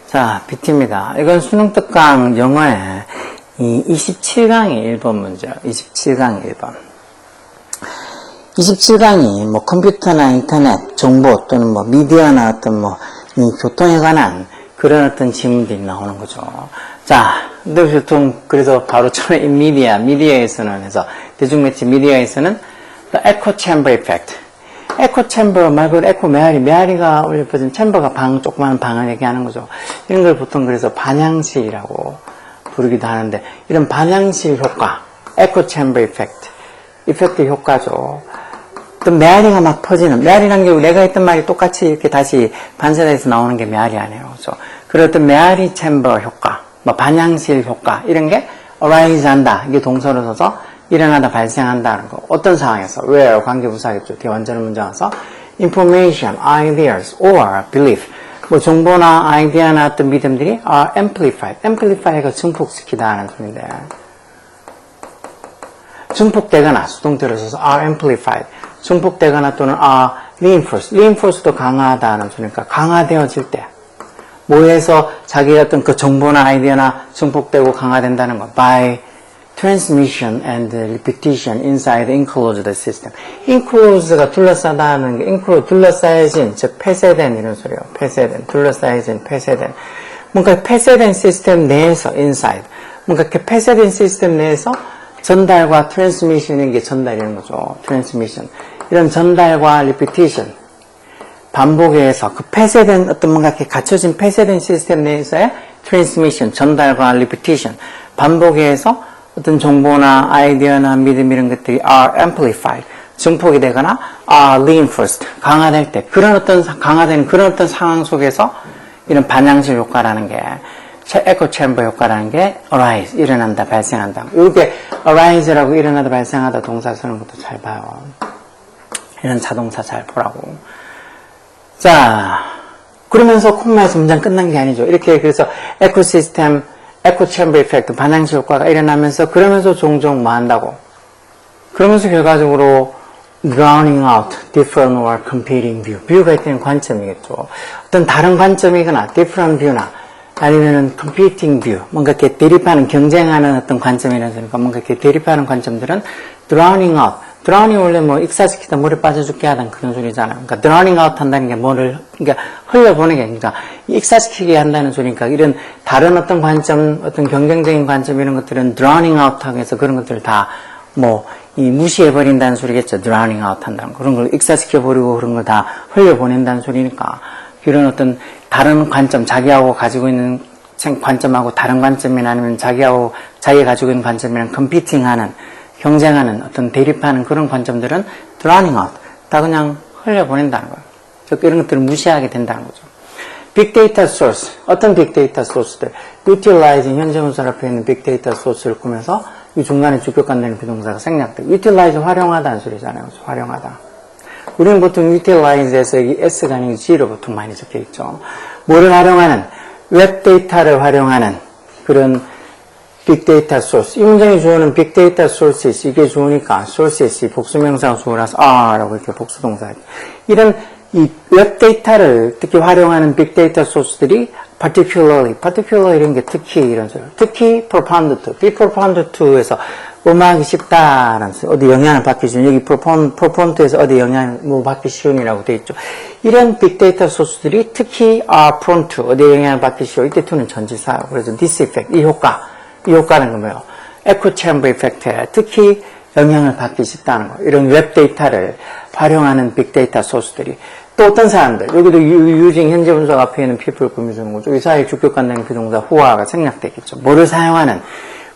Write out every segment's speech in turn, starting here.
자, BT입니다. 이건 수능 특강 영어의 이 27강의 1번 문제예요. 27강의 1번. 27강이 뭐 컴퓨터나 인터넷, 정보 또는 뭐 미디어나 어떤 뭐 이 교통에 관한 그런 어떤 질문들이 나오는 거죠. 자, 근데 보통 그래서 바로 처음에 미디어에서는 해서 대중매체 미디어에서는 the echo chamber effect. 에코 챔버 말 그대로 에코 메아리가 올려퍼진 챔버가 조그마한 방을 얘기하는 거죠. 이런 걸 보통 그래서 반향실이라고 부르기도 하는데, 이런 반향실 효과, 에코 챔버 이펙트 효과죠. 또 메아리가 막 퍼지는, 메아리라는 게 내가 했던 말이 똑같이 이렇게 다시 반사돼서 나오는 게 메아리 아니에요. 그죠? 그런 어떤 메아리 챔버 효과, 뭐 반향실 효과, 이런 게 arise 한다. 이게 동사로 써서 일어나다 발생한다는 거. 어떤 상황에서? where 관계부사겠죠. 뒤에 완전한 문제 와서 information, ideas, or belief. 뭐 정보나 아이디어나 어떤 믿음들이 are amplified. amplify가 증폭시키다는 소리인데, 증폭되거나 수동태로 써서 are amplified. 증폭되거나 또는 are reinforced. reinforced도 강화하다는 소리니까 강화되어질 때. 뭐에서 자기의 어떤 그 정보나 아이디어나 증폭되고 강화된다는 거. by transmission and repetition inside enclosed system. enclosed가 둘러싸다는 게 둘러싸여진, 즉 폐쇄된 이런 소리예요. 폐쇄된, 둘러싸여진, 폐쇄된. 뭔가 폐쇄된 시스템 내에서 inside. 뭔가 이렇게 폐쇄된 시스템 내에서 전달과 transmission인 게 전달이라는 거죠. transmission. 이런 전달과 repetition. 반복에 의해서 그 폐쇄된 어떤 뭔가 이렇게 갖춰진 폐쇄된 시스템 내에서의 transmission, 전달과 repetition. 반복에 의해서 어떤 정보나 아이디어나 믿음 이런 것들이 are amplified, 증폭이 되거나 are reinforced, 강화될 때, 그런 어떤 강화되는 그런 어떤 상황 속에서 이런 반향실 효과라는 게, 에코 챔버 효과라는 게 arise, 일어난다, 발생한다. 이렇게 arise라고 일어나다, 발생하다 동사 쓰는 것도 잘 봐요. 이런 자동차 잘 보라고. 자, 그러면서 콤마에서 문장 끝난 게 아니죠. 이렇게 그래서 에코시스템, 에코 챔버 이펙트, 반향실 효과가 일어나면서, 그러면서 종종 뭐 한다고? 그러면서 결과적으로 drowning out different or competing view. 뷰가 있다는 관점이겠죠. 어떤 다른 관점이거나 different view나 아니면은 competing view. 뭔가 이렇게 대립하는, 경쟁하는 어떤 관점이라는 소리니까 뭔가 이렇게 대립하는 관점들은 drowning out. drowning 원래 뭐 익사시키다 물에 빠져 죽게 하던 그런 소리잖아요. 그러니까 drowning out 한다는 게 뭐를, 그러니까 흘려보내게, 그러니까 익사시키게 한다는 소리니까 이런 다른 어떤 관점, 어떤 경쟁적인 관점 이런 것들은 drowning out 하기 위해서 그런 것들을 다 뭐 이 무시해버린다는 소리겠죠. drowning out 한다는 거. 그런 걸 익사시켜버리고 그런 걸 다 흘려보낸다는 소리니까 이런 어떤 다른 관점, 자기하고 가지고 있는 관점하고 다른 관점이나 아니면 자기가 가지고 있는 관점이랑 competing하는, 경쟁하는, 어떤 대립하는 그런 관점들은 drowning out, 다 그냥 흘려보낸다는 거예요. 즉 이런 것들을 무시하게 된다는 거죠. 빅데이터 소스, 어떤 빅데이터 소스들, utilizing, 현재 분사 앞에 있는 빅데이터 소스를 꾸면서 이 중간에 주격관되는 비동사가 생략돼. utilize, 활용하다는 소리잖아요. 활용하다. 우리는 보통 utilize에서 이 S가 아니고 G로 보통 많이 적혀 있죠. 뭐를 활용하는? 웹데이터를 활용하는 그런 빅데이터 소스. 이 문장의 주어는 빅데이터 소스이지, 이게 주어니까 sources, 복수명사가 주어라서 라고 이렇게 복수동사. 이런 이 웹데이터를 특히 활용하는 빅데이터 소스들이 particularly 이런 게 특히 이런 소리. 특히 profound to, be profound to에서 음악이 쉽다라는 소리. 어디 영향을 받기 쉬운, 여기 profound에서 어디 영향을 뭐 받기 쉬운이라고 되어 있죠. 이런 빅데이터 소스들이 특히 are prone to, 어디 영향을 받기 쉬워. 이때 to는 전치사예요. 그래서 this effect, 이 효과는 그 뭐예요? 에코 챔버 이펙트에 특히 영향을 받기 쉽다는 거. 이런 웹데이터를 활용하는 빅데이터 소스들이. 또 어떤 사람들, 여기도 using 현재 분석 앞에 있는 people 꾸며주는 거죠. 이 사이에 주격관되는 비동사 who가 생략되겠죠. 뭐를 사용하는?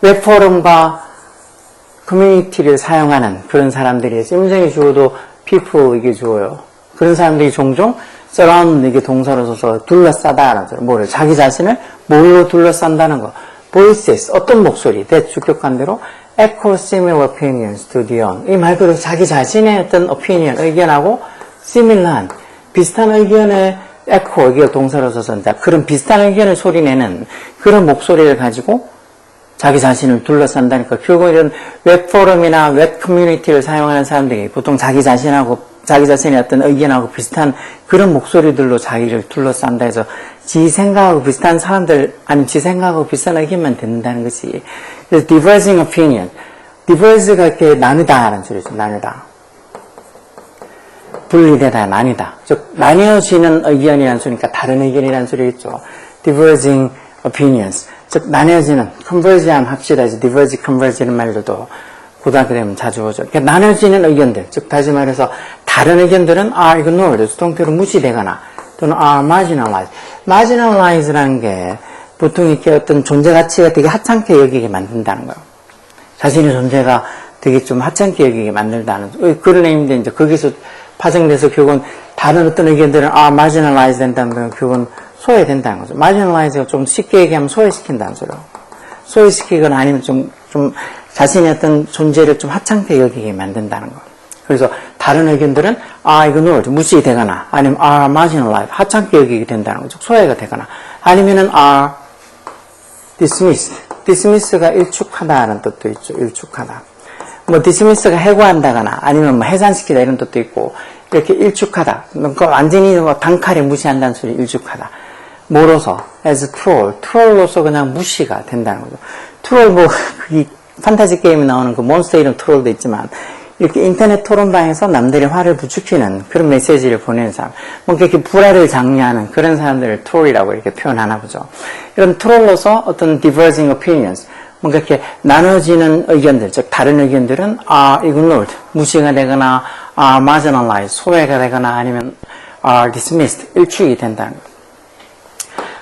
웹포럼과 커뮤니티를 사용하는 그런 사람들이 있어요. 문장의 주어도 people 이게 주어요. 그런 사람들이 종종 surround 이게 동사로 써서 둘러싸다라는 거. 뭐를? 자기 자신을 뭘로 둘러싼다는 거. voices, 어떤 목소리, that 주격관대로 echo similar opinions to the own. 이 말 그대로 자기 자신의 어떤 opinion, 의견하고 similar한, 비슷한 의견의 echo, 이게 동사로 써서 그런 비슷한 의견을 소리내는 그런 목소리를 가지고 자기 자신을 둘러싼다니까. 결국 이런 웹 포럼이나 웹 커뮤니티를 사용하는 사람들이 보통 자기 자신의 어떤 의견하고 비슷한 그런 목소리들로 자기를 둘러싼다 해서 지 생각하고 비슷한 사람들, 아니면 지 생각하고 비슷한 의견만 듣는다는 것이. 그래서 diverging opinion. diverge가 이렇게 나누다라는 소리죠. 나누다. 분리되다, 나뉘다. 즉, 나뉘어지는 의견이라는 소리니까 다른 의견이라는 소리겠죠. diverging opinions. 즉, 나뉘어지는, converge함 합시다. 이제 diverge, converge 이런 말들도 고등학교 되면 자주 오죠. 그러니까 나눠지는 의견들. 즉, 다시 말해서 다른 의견들은 are ignored, 수동태로 무시되거나 또는 are marginalized. marginalize라는 게 보통 이렇게 어떤 존재 가치가 되게 하찮게 여기게 만든다는 거예요. 자신의 존재가 되게 좀 하찮게 여기게 만들다는, 그런 의미인데 이제 거기서 파생돼서 결국은 다른 어떤 의견들은 marginalize 된다는 건 결국은 소외된다는 거죠. marginalize가 좀 쉽게 얘기하면 소외시킨다는 소리예요. 소외시키거나 아니면 좀 자신의 어떤 존재를 좀 하찮게 여기게 만든다는 거. 그래서 다른 의견들은 ignored, 무시되거나 아니면 marginalized, 하찮게 여기게 된다는 거죠. 소외가 되거나 아니면은 dismissed. dismiss가 일축하다라는 뜻도 있죠. 일축하다. 뭐 dismiss가 해고한다거나 아니면 뭐 해산시키다 이런 뜻도 있고 이렇게 일축하다. 그러니까 완전히 뭐 단칼에 무시한다는 소리 일축하다. 뭐로서 as troll로서 그냥 무시가 된다는 거죠. 트롤 뭐 이 판타지 게임에 나오는 그 몬스터 이름 트롤도 있지만 이렇게 인터넷 토론방에서 남들의 화를 부추기는 그런 메시지를 보내는 사람, 뭔가 이렇게 불화를 장려하는 그런 사람들을 트롤이라고 이렇게 표현하나 보죠. 이런 트롤로서 어떤 diverging opinions, 뭔가 이렇게 나눠지는 의견들, 즉 다른 의견들은 ignored, 무시가 되거나 marginalized, 소외가 되거나 아니면 dismissed, 일축이 된다는 거예요.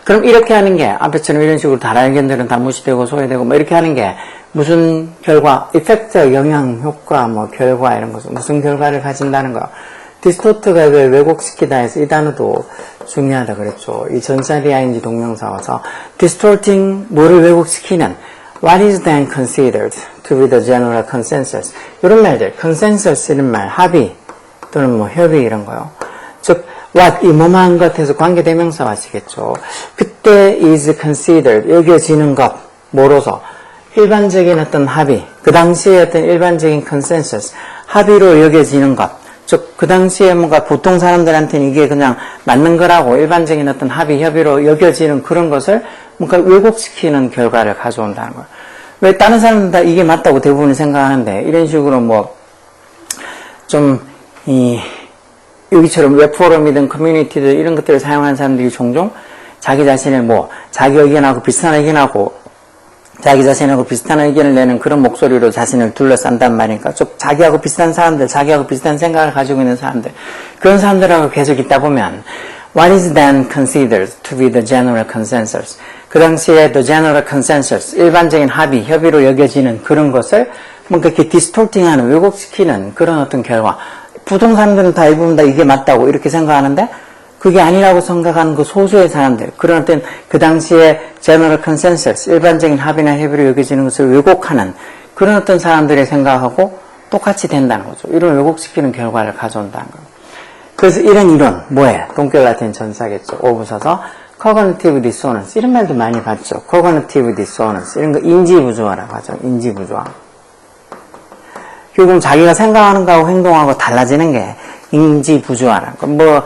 그럼 이렇게 하는 게 앞에처럼 이런 식으로 다른 의견들은 다 무시되고 소외되고 뭐 이렇게 하는 게 무슨 결과, 이펙트, 영향, 효과, 뭐 결과 이런 것은 무슨 결과를 가진다는 거. 디스토트가 왜곡시키다 해서 이 단어도 중요하다 그랬죠. 이 전자리 ing 동명사와서 distorting 뭐를 왜곡시키는 what is then considered to be the general consensus 이런 말들, consensus 이런 말, 합의 또는 뭐 협의 이런 거요. 즉 what 이 뭐만 것에서 관계대명사 하시겠죠. 그때 is considered 여겨지는 것 뭐로서 일반적인 어떤 합의, 그 당시에 어떤 일반적인 consensus, 합의로 여겨지는 것. 즉, 그 당시에 뭔가 보통 사람들한테는 이게 그냥 맞는 거라고 일반적인 어떤 합의, 협의로 여겨지는 그런 것을 뭔가 왜곡시키는 결과를 가져온다는 거예요. 왜 다른 사람들은 다 이게 맞다고 대부분 생각하는데, 이런 식으로 뭐, 여기처럼 웹포럼이든 커뮤니티든 이런 것들을 사용하는 사람들이 종종 자기 자신을 자기 의견하고 비슷한 의견하고 자기 자신하고 비슷한 의견을 내는 그런 목소리로 자신을 둘러싼단 말이니까 좀 자기하고 비슷한 사람들, 자기하고 비슷한 생각을 가지고 있는 사람들 그런 사람들하고 계속 있다 보면 what is then considered to be the general consensus 그 당시에 the general consensus 일반적인 합의, 협의로 여겨지는 그런 것을 뭔가 이렇게 distorting하는, 왜곡시키는 그런 어떤 결과 보통 사람들은 다 대부분 다 이게 맞다고 이렇게 생각하는데 그게 아니라고 생각하는 그 소수의 사람들, 그런 어떤 그 당시에 general consensus, 일반적인 합의나 협의로 여겨지는 것을 왜곡하는 그런 어떤 사람들의 생각하고 똑같이 된다는 거죠. 이런 왜곡시키는 결과를 가져온다는 거예요. 그래서 이런 이론, 뭐예요? 동격 라틴 전사겠죠. 오부서서 cognitive dissonance, 이런 말도 많이 봤죠. cognitive dissonance, 이런 거 인지부조화라고 하죠. 인지부조화. 결국 자기가 생각하는 거하고 행동하고 달라지는 게 인지부조화라는 거. 뭐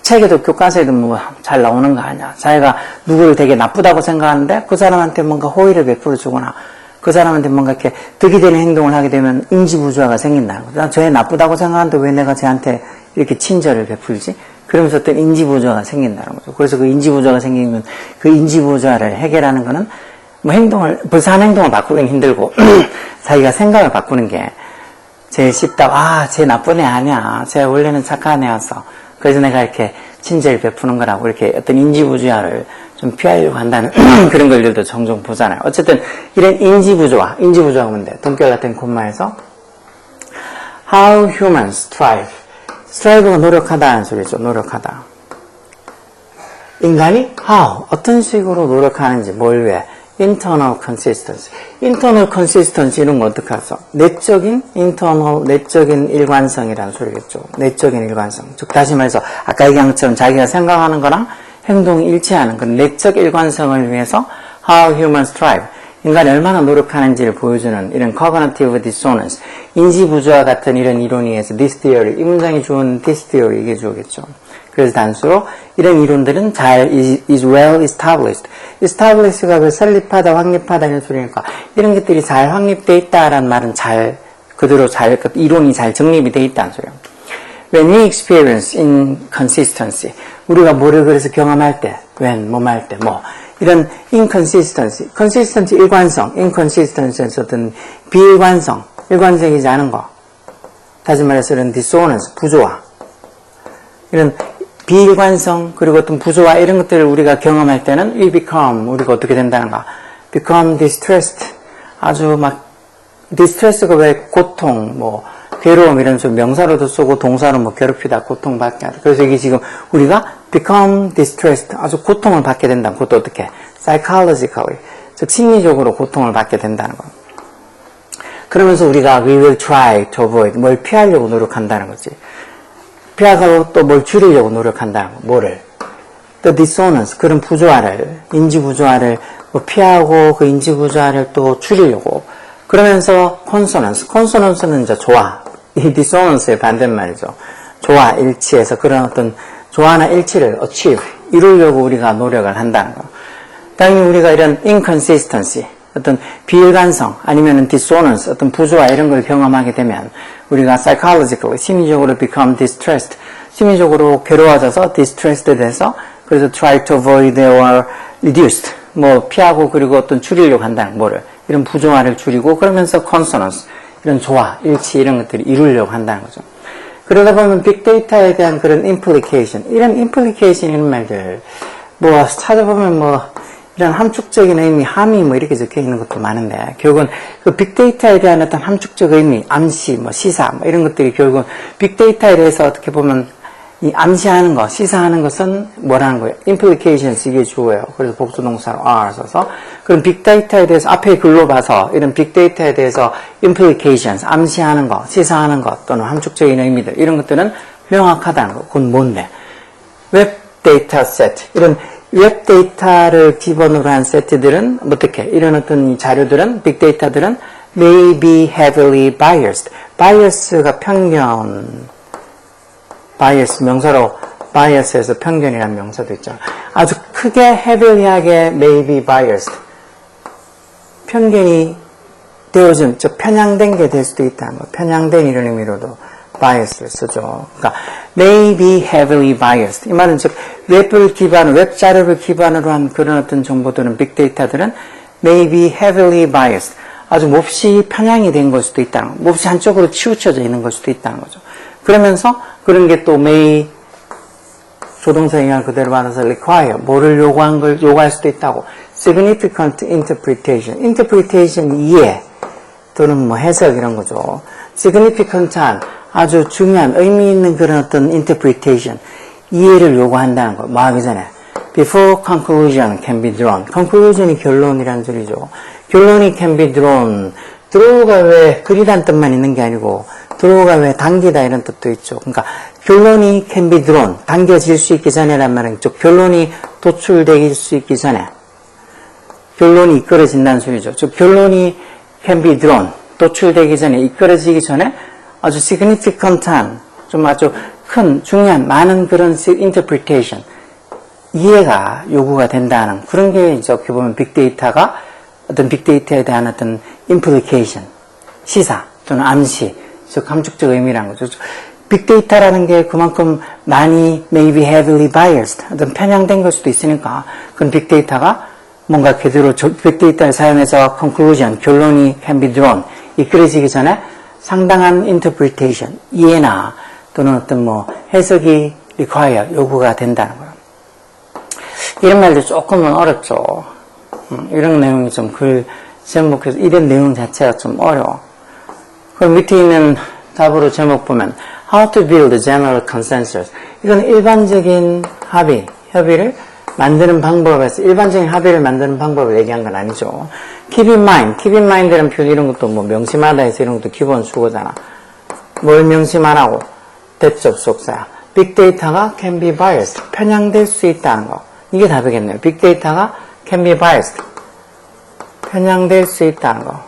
책에도 교과서에도 뭐 잘 나오는 거 아니야. 자기가 누구를 되게 나쁘다고 생각하는데 그 사람한테 뭔가 호의를 베풀어 주거나 그 사람한테 뭔가 이렇게 득이 되는 행동을 하게 되면 인지부조화가 생긴다는 거죠. 쟤 나쁘다고 생각하는데 왜 내가 쟤한테 이렇게 친절을 베풀지? 그러면서 어떤 인지부조화가 생긴다는 거죠. 그래서 그 인지부조화가 생기면 그 인지부조화를 해결하는 거는 뭐 불쌍한 행동을 바꾸긴 힘들고 자기가 생각을 바꾸는 게 제일 쉽다. 쟤 나쁜 애 아니야. 쟤 원래는 착한 애였어. 그래서 내가 이렇게 친절을 베푸는 거라고 이렇게 어떤 인지부조화를 좀 피하려고 한다는 그런 걸들도 종종 보잖아요. 어쨌든 이런 인지부조화가 뭔데? 동격 같은 콤마에서 How humans strive. strive가 노력하다는 소리죠. 노력하다. 인간이 how 어떤 식으로 노력하는지 뭘 위해? internal consistency. internal consistency 이런 거 어떻게 하죠? 내적인 일관성이라는 소리겠죠. 내적인 일관성. 즉 다시 말해서 아까 얘기한 것처럼 자기가 생각하는 거랑 행동이 일치하는 그런 내적 일관성을 위해서 how humans thrive. 인간이 얼마나 노력하는지를 보여주는 이런 cognitive dissonance, 인지부조화 같은 이런 이론에 의해서 this theory, 이 문장이 주어는 this theory, 이게 주어겠죠. 그래서 단수로 이런 이론들은 잘 is well established. establish가 그 설립하다, 확립하다 이런 소리니까 이런 것들이 잘 확립되어 있다라는 말은 잘 그대로 잘 이론이 잘 정립이 되어 있다는 소리예요. When we experience inconsistency, 우리가 뭐를 그래서 경험할 때, when 뭐 할 때, 뭐 이런 inconsistency, consistency 일관성, inconsistency에서 어떤 비일관성, 일관적이지 않은 거. 다시 말해서 이런 dissonance, 부조화, 이런 비일관성 그리고 어떤 부조화 이런 것들을 우리가 경험할 때는 we become 우리가 어떻게 된다는가 become distressed 아주 막 distress가 왜 고통 뭐 괴로움 이런 좀 명사로도 쓰고 동사로 뭐 괴롭히다 고통받게 하다 그래서 이게 지금 우리가 become distressed 아주 고통을 받게 된다 그것도 어떻게 psychologically 즉 심리적으로 고통을 받게 된다는 거 그러면서 우리가 we will try to avoid 뭘 피하려고 노력한다는 거지 피하고 또 뭘 줄이려고 노력한다는 거, 뭐를. 또 dissonance, 그런 부조화를, 인지부조화를 뭐 피하고 그 인지부조화를 또 줄이려고. 그러면서 consonance는 이제 조화. 이 dissonance의 반대말이죠. 조화, 일치해서 그런 어떤 조화나 일치를 achieve, 이루려고 우리가 노력을 한다는 거. 당연히 우리가 이런 inconsistency, 어떤 비일관성, 아니면 dissonance, 어떤 부조화 이런 걸 경험하게 되면 우리가 psychologically, 심리적으로 become distressed, 심리적으로 괴로워져서 distressed 돼서 그래서 try to avoid or reduced, 뭐 피하고 그리고 어떤 줄이려고 한다는 뭐를 이런 부조화를 줄이고 그러면서 consonance, 이런 조화, 일치 이런 것들을 이루려고 한다는 거죠. 그러다 보면 빅데이터에 대한 그런 implication, 이런 implication 이런 말들 뭐 찾아보면 뭐 이런 함축적인 의미, 함의 뭐 이렇게 적혀 있는 것도 많은데 결국은 그 빅데이터에 대한 어떤 함축적 의미, 암시, 뭐 시사 뭐 이런 것들이 결국은 빅데이터에 대해서 어떻게 보면 이 암시하는 것, 시사하는 것은 뭐라는 거예요? implications 이게 주어예요. 그래서 복수동사로 are 써서 그럼 빅데이터에 대해서 앞에 글로 봐서 이런 빅데이터에 대해서 implications, 암시하는 것, 시사하는 것 또는 함축적인 의미들 이런 것들은 명확하다는 거. 그건 뭔데? 웹 데이터 세트 이런 웹 데이터를 기본으로 한 세트들은 어떻게 이런 어떤 자료들은 빅데이터들은 may be heavily biased. bias가 편견, bias 명사로 bias에서 편견이라는 명사도 있죠. 아주 크게 heavily하게 may be biased. 편견이 되어진, 즉 편향된 게 될 수도 있다는 거. 편향된 이런 의미로도 bias를 쓰죠. 그러니까 may be heavily biased. 이 말은 즉 웹을 기반으로 웹 자료를 기반으로 한 그런 어떤 정보들은 빅데이터들은 may be heavily biased. 아주 몹시 편향이 된 걸 수도 있다는 거. 몹시 한쪽으로 치우쳐져 있는 걸 수도 있다는 거죠. 그러면서 그런 게 또 may 조동사 영향을 그대로 받아서 require 뭐를 요구할 수도 있다고. significant interpretation. interpretation 이해 또는 뭐 해석 이런 거죠. significant한 아주 중요한 의미 있는 그런 어떤 interpretation, 이해를 요구한다는 거. 뭐 하기 전에 before conclusion can be drawn. conclusion이 결론이라는 소리죠. 결론이 can be drawn. draw가 왜 그리란 뜻만 있는 게 아니고 draw가 왜 당기다 이런 뜻도 있죠. 그러니까 결론이 can be drawn. 당겨질 수 있기 전에란 말은 즉 결론이 도출될 수 있기 전에 결론이 이끌어진다는 소리죠. 즉 결론이 can be drawn. 도출되기 전에 이끌어지기 전에 아주 significant한 좀 아주 큰 중요한 많은 그런 interpretation 이해가 요구가 된다는 그런 게 이제 어떻게 보면 빅데이터가 어떤 빅데이터에 대한 어떤 implication 시사 또는 암시 즉 함축적 의미라는 거죠. 빅데이터라는 게 그만큼 많이 maybe heavily biased 어떤 편향된 걸 수도 있으니까 그런 빅데이터가 뭔가 그대로 빅데이터를 사용해서 conclusion 결론이 can be drawn 이끌어지기 전에 상당한 interpretation, 이해나 또는 어떤 뭐 해석이 require, 요구가 된다는 거예요. 이런 말도 조금은 어렵죠. 이런 내용이 좀 글 제목에서 이런 내용 자체가 좀 어려워. 그럼 밑에 있는 답으로 제목 보면 How to build a general consensus. 이건 일반적인 협의를 만드는 방법에서 일반적인 합의를 만드는 방법을 얘기한 건 아니죠. Keep in mind라는 표현 이런 것도 뭐 명심하다 해서 이런 것도 기본 수고잖아. 뭘 명심하라고? 대접속사야. 빅데이터가 can be biased. 편향될 수 있다는 거. 이게 답이겠네요. 빅데이터가 can be biased. 편향될 수 있다는 거.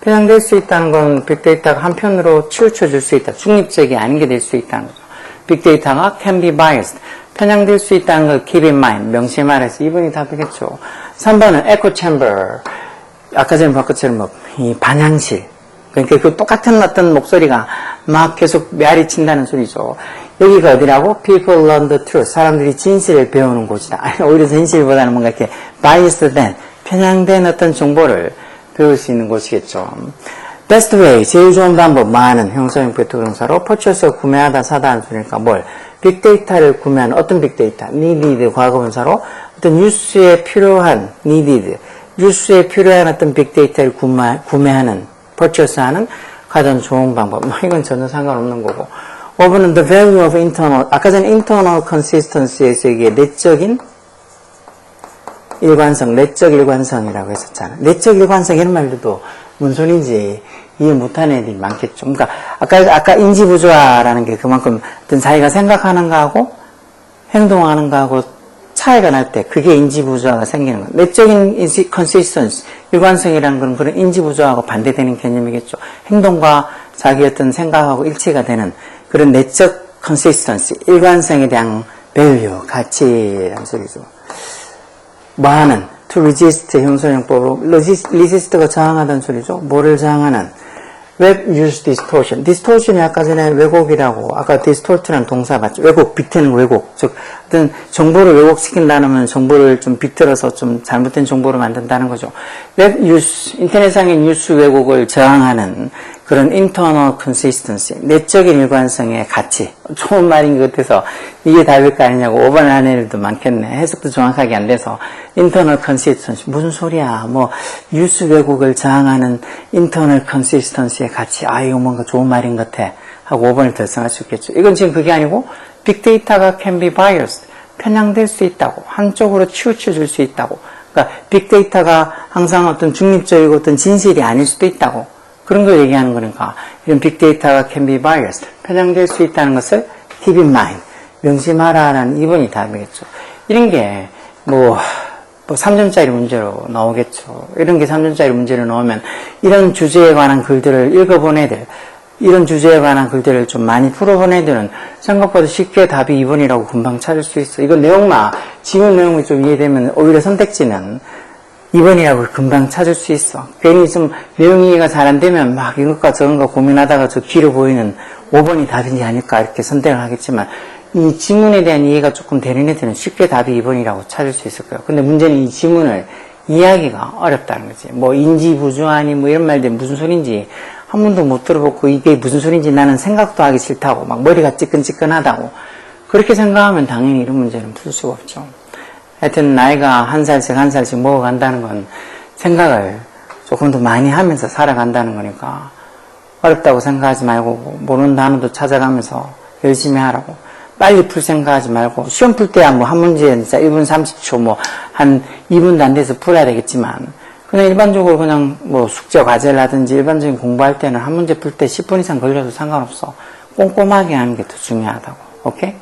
편향될 수 있다는 건 빅데이터가 한편으로 치우쳐줄 수 있다. 중립적이 아닌 게 될 수 있다는 거죠. 빅데이터가 can be biased. 편향될 수 있다는 걸 keep in mind. 명시에 말해서 2번이 답이겠죠. 3번은 echo chamber. 아까 전에 봤던 것처럼 이 반향실. 그러니까 그 똑같은 어떤 목소리가 막 계속 메아리 친다는 소리죠. 여기가 어디라고? People learn the truth. 사람들이 진실을 배우는 곳이다. 아니, 오히려 진실보다는 뭔가 이렇게 biased 된, 편향된 어떤 정보를 배울 수 있는 곳이겠죠. Best way, 제일 좋은 방법, 많은 형사형 배투동사로 purchase, 구매하다, 사다 하는 소리니까 뭘? 빅데이터를 구매하는 어떤 빅데이터? needed, 과거분사로 어떤 뉴스에 필요한 needed, 뉴스에 필요한 어떤 빅데이터를 구매하는, purchase하는 가장 좋은 방법. 이건 전혀 상관없는 거고. 5번은 the value of internal, 아까 전에 internal consistency에서 이게 내적인 일관성, 내적 일관성이라고 했었잖아. 내적 일관성 이런 말도 무슨 소리인지 이해 못하는 애들이 많겠죠. 그러니까 아까 인지부조화라는 게 그만큼 어떤 자기가 생각하는 거하고 행동하는 거하고 차이가 날 때 그게 인지부조화가 생기는 거예요. 내적인 consistency, 일관성이라는 건 그런 인지부조화하고 반대되는 개념이겠죠. 행동과 자기 어떤 생각하고 일치가 되는 그런 내적 consistency, 일관성에 대한 value, 가치라는 소리죠. 뭐하는? to resist 형소형법으로 resist가 저항하다는 소리죠. 뭐를 저항하는? web use distortion. distortion이 아까 전에 왜곡이라고, 아까 distort라는 동사 봤죠? 왜곡, 비트는 왜곡. 즉, 어떤 정보를 왜곡시킨다는 정보를 좀 비틀어서 좀 잘못된 정보를 만든다는 거죠. 웹 뉴스, 인터넷상의 뉴스 왜곡을 저항하는 그런 internal consistency, 내적인 일관성의 가치. 좋은 말인 것 같아서 이게 답일 거 아니냐고 5번 하는 애들도 많겠네. 해석도 정확하게 안 돼서 internal consistency, 무슨 소리야. 뭐 뉴스 왜곡을 저항하는 internal consistency의 가치. 아, 이거 뭔가 좋은 말인 것 같아. 하고 5번을 결성할 수 있겠죠. 이건 지금 그게 아니고 빅데이터가 can be biased, 편향될 수 있다고, 한쪽으로 치우쳐줄 수 있다고. 그러니까 빅데이터가 항상 어떤 중립적이고 어떤 진실이 아닐 수도 있다고. 그런 걸 얘기하는 거니까 이런 빅데이터가 can be biased, 편향될 수 있다는 것을 keep in mind, 명심하라라는 2번이 답이겠죠. 이런 게 뭐 3점짜리 문제로 나오겠죠. 이런 게 3점짜리 문제로 나오면 이런 주제에 관한 글들을 읽어본 애들, 이런 주제에 관한 글들을 좀 많이 풀어본 애들은 생각보다 쉽게 답이 2번이라고 금방 찾을 수 있어. 이거 내용만, 지문 내용이 좀 이해되면 오히려 선택지는 2번이라고 금방 찾을 수 있어. 괜히 좀 내용 이해가 잘 안 되면 막 이것과 저것과 고민하다가 저 길어 보이는 5번이 답인지 아닐까 이렇게 선택을 하겠지만 이 지문에 대한 이해가 조금 되는 애들은 쉽게 답이 2번이라고 찾을 수 있을 거예요. 근데 문제는 이 지문을 이해하기가 어렵다는 거지. 뭐 인지부조하니 뭐 이런 말들 무슨 소린지 한 번도 못 들어보고 이게 무슨 소린지 나는 생각도 하기 싫다고 막 머리가 찌끈찌끈하다고 그렇게 생각하면 당연히 이런 문제는 풀 수가 없죠. 하여튼 나이가 한 살씩 먹어간다는 건 생각을 조금 더 많이 하면서 살아간다는 거니까 어렵다고 생각하지 말고 모르는 단어도 찾아가면서 열심히 하라고 빨리 풀 생각하지 말고 시험 풀 때야 뭐 한 문제 진짜 1분 30초 뭐 한 2분도 안 돼서 풀어야 되겠지만 그냥 일반적으로 그냥 뭐 숙제 과제를 하든지 일반적인 공부할 때는 한 문제 풀 때 10분 이상 걸려도 상관없어. 꼼꼼하게 하는 게 더 중요하다고. 오케이?